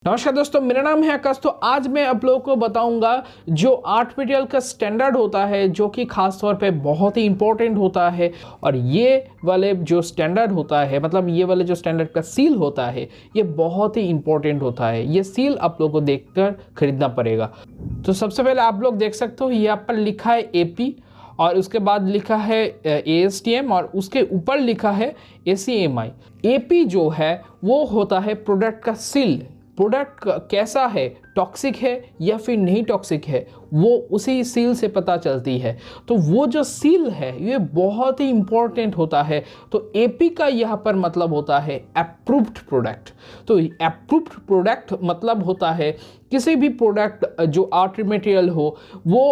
नमस्कार दोस्तों, मेरा नाम है आकाश। तो आज मैं आप लोगों को बताऊंगा जो आर्ट मटेरियल का स्टैंडर्ड होता है, जो कि खास तौर पे बहुत ही इंपॉर्टेंट होता है। और ये वाले जो स्टैंडर्ड होता है, मतलब ये वाले जो स्टैंडर्ड का सील होता है, ये बहुत ही इंपॉर्टेंट होता है। ये सील आप लोगों को देखकर खरीदना पड़ेगा। तो सबसे पहले आप लोग देख सकते हो, यहाँ पर लिखा है AP और उसके बाद लिखा है ASTM और उसके ऊपर लिखा है ACMI। AP जो है वो होता है प्रोडक्ट का सील। प्रोडक्ट कैसा है, टॉक्सिक है या फिर नहीं टॉक्सिक है, वो उसी सील से पता चलती है। तो वो जो सील है ये बहुत ही इंपॉर्टेंट होता है। तो AP का यहाँ पर मतलब होता है अप्रूव्ड प्रोडक्ट। तो अप्रूव्ड प्रोडक्ट मतलब होता है किसी भी प्रोडक्ट जो आर्ट मटेरियल हो वो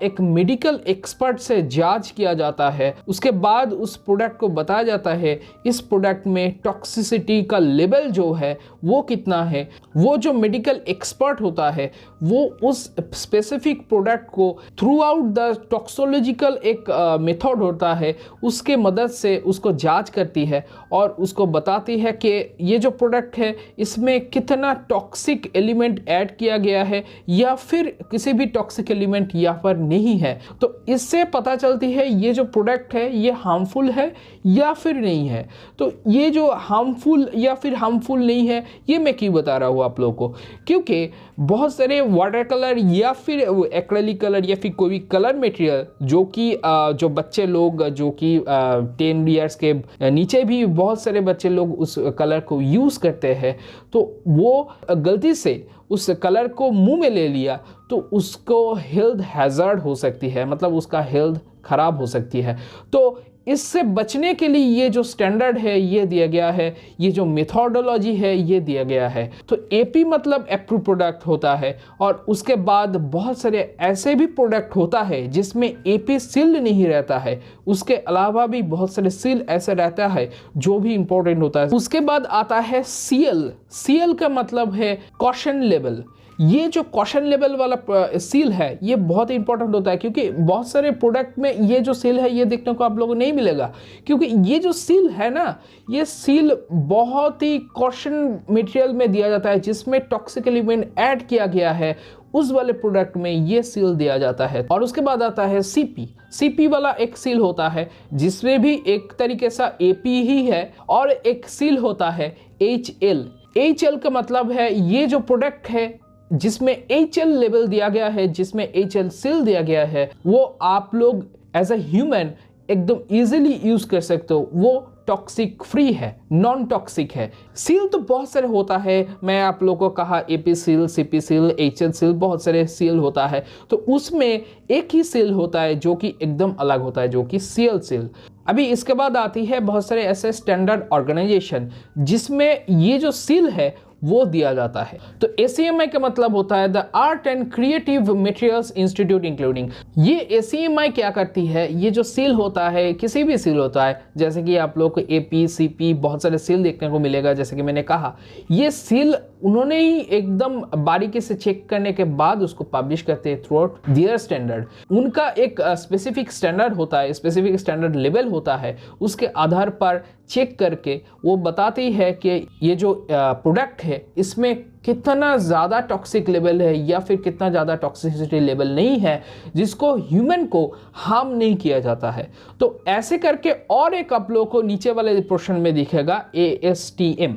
एक मेडिकल एक्सपर्ट से जांच किया जाता है। उसके बाद उस प्रोडक्ट को बताया जाता है इस प्रोडक्ट में टॉक्सिसिटी का लेवल जो है वो कितना है। वो जो मेडिकल एक्सपर्ट होता है वो उस स्पेसिफिक प्रोडक्ट को थ्रू आउट द टॉक्सोलॉजिकल एक मेथड होता है, उसके मदद से उसको जांच करती है और उसको बताती है कि ये जो प्रोडक्ट है इसमें कितना टॉक्सिक एलिमेंट ऐड किया गया है या फिर किसी भी टॉक्सिक एलिमेंट यहाँ पर नहीं है। तो इससे पता चलती है ये जो प्रोडक्ट है ये हार्मफुल है या फिर नहीं है। तो ये जो हार्मफुल या फिर हार्मफुल नहीं है ये मैं क्यों बता रहा हूँ आप लोगों को, क्योंकि बहुत सारे वाटर कलर या फिर एक्रेलिक कलर या फिर कोई भी कलर मटेरियल जो कि जो बच्चे लोग जो कि 10 इयर्स के नीचे भी बहुत सारे बच्चे लोग उस कलर को यूज़ करते हैं, तो वो गलती से उस कलर को मुंह में ले लिया तो उसको हेल्थ हैज़ार्ड हो सकती है, मतलब उसका हेल्थ ख़राब हो सकती है। तो इससे बचने के लिए ये जो स्टैंडर्ड है ये दिया गया है, ये जो मेथोडोलॉजी है ये दिया गया है। तो AP मतलब अप्रूव प्रोडक्ट होता है और उसके बाद बहुत सारे ऐसे भी प्रोडक्ट होता है जिसमें AP सील्ड नहीं रहता है। उसके अलावा भी बहुत सारे सील ऐसे रहता है जो भी इंपॉर्टेंट होता है। उसके बाद आता है CL का मतलब है कॉशन लेवल। ये जो कॉशन लेवल वाला सील है ये बहुत ही इंपॉर्टेंट होता है, क्योंकि बहुत सारे प्रोडक्ट में ये जो सील है ये देखने को आप लोगों को नहीं मिलेगा। क्योंकि ये जो सील है ना, ये सील बहुत ही कॉशन मटेरियल में दिया जाता है जिसमें टॉक्सिक एलिमेंट ऐड किया गया है, उस वाले प्रोडक्ट में ये सील दिया जाता है। और उसके बाद आता है CP वाला एक सील होता है जिसमें भी एक तरीके से AP ही है। और एक सील होता है HL का मतलब है ये जो प्रोडक्ट है जिसमें HL लेवल दिया गया है, जिसमें HL सील दिया गया है, वो आप लोग एज अ ह्यूमन एकदम इजीली यूज कर सकते हो। वो टॉक्सिक फ्री है, नॉन टॉक्सिक है। सील तो बहुत सारे होता है, मैं आप लोगों को कहा AP seal, CP seal, HL seal, बहुत सारे सील होता है। तो उसमें एक ही सील होता है जो कि एकदम अलग होता है, जो कि CL सील। अभी इसके बाद आती है बहुत सारे ऐसे स्टैंडर्ड ऑर्गेनाइजेशन जिसमें ये जो सील है वो दिया जाता है। तो ACMI का मतलब होता है the art and creative materials institute including. ये ACMI क्या करती है, ये जो सील होता है, किसी भी सील होता है, जैसे कि आप लोग को AP CP बहुत सारे सील देखने को मिलेगा। जैसे कि मैंने कहा ये सील उन्होंने ही एकदम बारीकी से चेक करने के बाद उसको पब्लिश करते हैं थ्रू आउट दियर स्टैंडर्ड। उनका एक स्पेसिफिक स्टैंडर्ड होता है, स्पेसिफिक स्टैंडर्ड लेवल होता है, उसके आधार पर चेक करके वो बताती है कि ये जो प्रोडक्ट है इसमें कितना ज़्यादा टॉक्सिक लेवल है या फिर कितना ज़्यादा टॉक्सिसिटी लेवल नहीं है जिसको ह्यूमन को हार्म नहीं किया जाता है। तो ऐसे करके और एक आप लोगों को नीचे वाले पोर्शन में दिखेगा ASTM।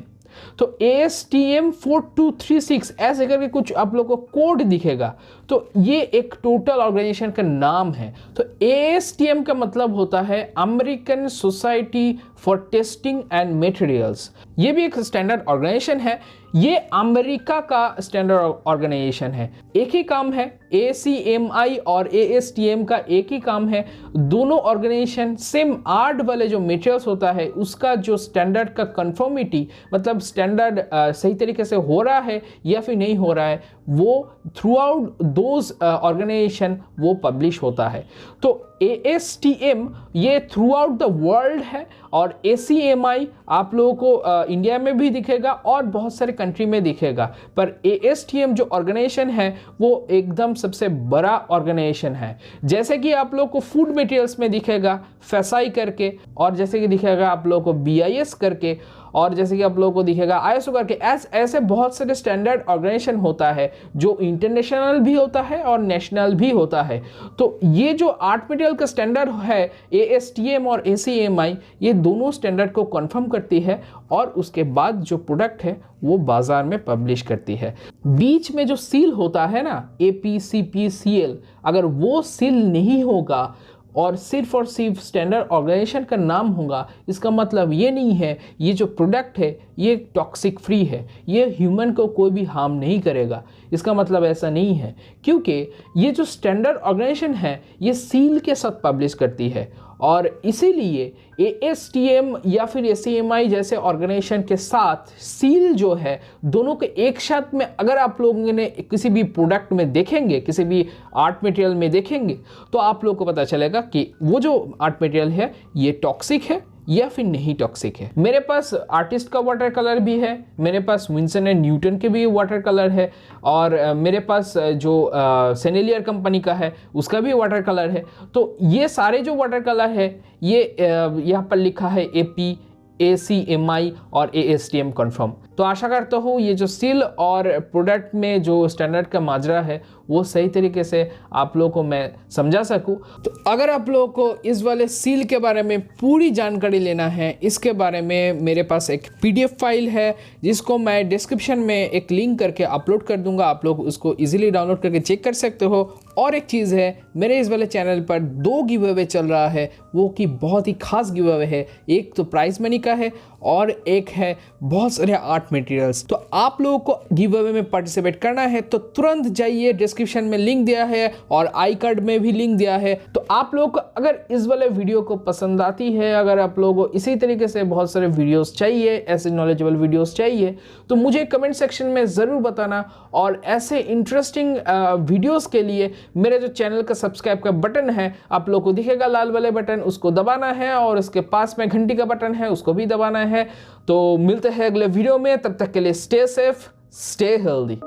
तो ASTM 4236 ऐसे करके कुछ आप लोगों को कोड दिखेगा। तो ये एक टोटल ऑर्गेनाइजेशन का नाम है। तो ASTM का मतलब होता है American society for testing and materials. ये भी एक स्टैंडर्ड ऑर्गेनाइजेशन है, ये अमेरिका का स्टैंडर्ड ऑर्गेनाइजेशन है। एक ही काम है, ACMI और ASTM का एक ही काम है। दोनों ऑर्गेनाइजेशन सेम आर्ट वाले जो मटेरियल्स होता है उसका जो स्टैंडर्ड का कंफर्मिटी, मतलब स्टैंडर्ड सही तरीके से हो रहा है या फिर नहीं हो रहा है, वो थ्रू आउट दोज ऑर्गेनाइजेशन वो पब्लिश होता है। तो ASTM ये थ्रू आउट द वर्ल्ड है और ACMI आप लोगों को इंडिया में भी दिखेगा और बहुत सारे कंट्री में दिखेगा। पर ASTM जो ऑर्गेनाइजेशन है वो एकदम सबसे बड़ा ऑर्गेनाइजेशन है। जैसे कि आप लोग को फूड मटेरियल्स में दिखेगा FSSAI करके, और जैसे कि दिखेगा आप लोगों को BIS करके, और जैसे कि आप लोगों को दिखेगा आईएसओ करके, ऐसे बहुत सारे स्टैंडर्ड ऑर्गेनाइजेशन होता है जो इंटरनेशनल भी होता है और नेशनल भी होता है। तो ये जो आर्ट मटेरियल का स्टैंडर्ड है ASTM और ACMI, ये दोनों स्टैंडर्ड को कंफर्म करती है और उसके बाद जो प्रोडक्ट है वो बाजार में पब्लिश करती है। बीच में जो सील होता है ना APCPCL, अगर वो सील नहीं होगा और सिर्फ स्टैंडर्ड ऑर्गेनाइजेशन का नाम होगा, इसका मतलब ये नहीं है ये जो प्रोडक्ट है ये टॉक्सिक फ्री है, ये ह्यूमन को कोई भी हार्म नहीं करेगा। इसका मतलब ऐसा नहीं है, क्योंकि ये जो स्टैंडर्ड ऑर्गेनाइजेशन है ये सील के साथ पब्लिश करती है और इसीलिए ASTM या फिर ACMI जैसे ऑर्गेनाइजेशन के साथ सील जो है दोनों के एक साथ में अगर आप लोगों ने किसी भी प्रोडक्ट में देखेंगे, किसी भी आर्ट मटेरियल में देखेंगे, तो आप लोगों को पता चलेगा कि वो जो आर्ट मटेरियल है ये टॉक्सिक है या फिर नहीं टॉक्सिक है। मेरे पास आर्टिस्ट का वाटर कलर भी है, मेरे पास विंसन एंड न्यूटन के भी वाटर कलर है और मेरे पास जो सेनेलियर कंपनी का है उसका भी वाटर कलर है। तो ये सारे जो वाटर कलर है ये यहाँ पर लिखा है AP, ACMI और ASTM कंफर्म। तो आशा करता हूँ ये जो सील और प्रोडक्ट में जो स्टैंडर्ड का माजरा है वो सही तरीके से आप लोगों को मैं समझा सकूँ। तो अगर आप लोगों को इस वाले सील के बारे में पूरी जानकारी लेना है, इसके बारे में मेरे पास एक PDF फाइल है जिसको मैं डिस्क्रिप्शन में एक लिंक करके अपलोड कर दूंगा, आप लोग उसको इजीली डाउनलोड करके चेक कर सकते हो। और एक चीज़ है, मेरे इस वाले चैनल पर 2 गिव अवे चल रहा है, वो कि बहुत ही खास गिव अवे है। एक तो प्राइज मनी का है और एक है बहुत सारे आर्ट मटेरियल्स। तो आप लोगों को गिव अवे में पार्टिसिपेट करना है तो तुरंत जाइए, डिस्क्रिप्शन में लिंक दिया है और आई कार्ड में भी लिंक दिया है। तो आप लोगों को अगर इस वाले वीडियो को पसंद आती है, अगर आप लोगों को इसी तरीके से बहुत सारे वीडियोस चाहिए, ऐसे नॉलेजेबल वीडियोस चाहिए, तो मुझे कमेंट सेक्शन में ज़रूर बताना। और ऐसे इंटरेस्टिंग वीडियोस के लिए मेरे जो चैनल का सब्सक्राइब का बटन है आप लोगों को दिखेगा लाल वाले बटन, उसको दबाना है और उसके पास में घंटी का बटन है उसको भी दबाना है। तो मिलते हैं अगले वीडियो में, तब तक के लिए स्टे सेफ, स्टे हेल्दी।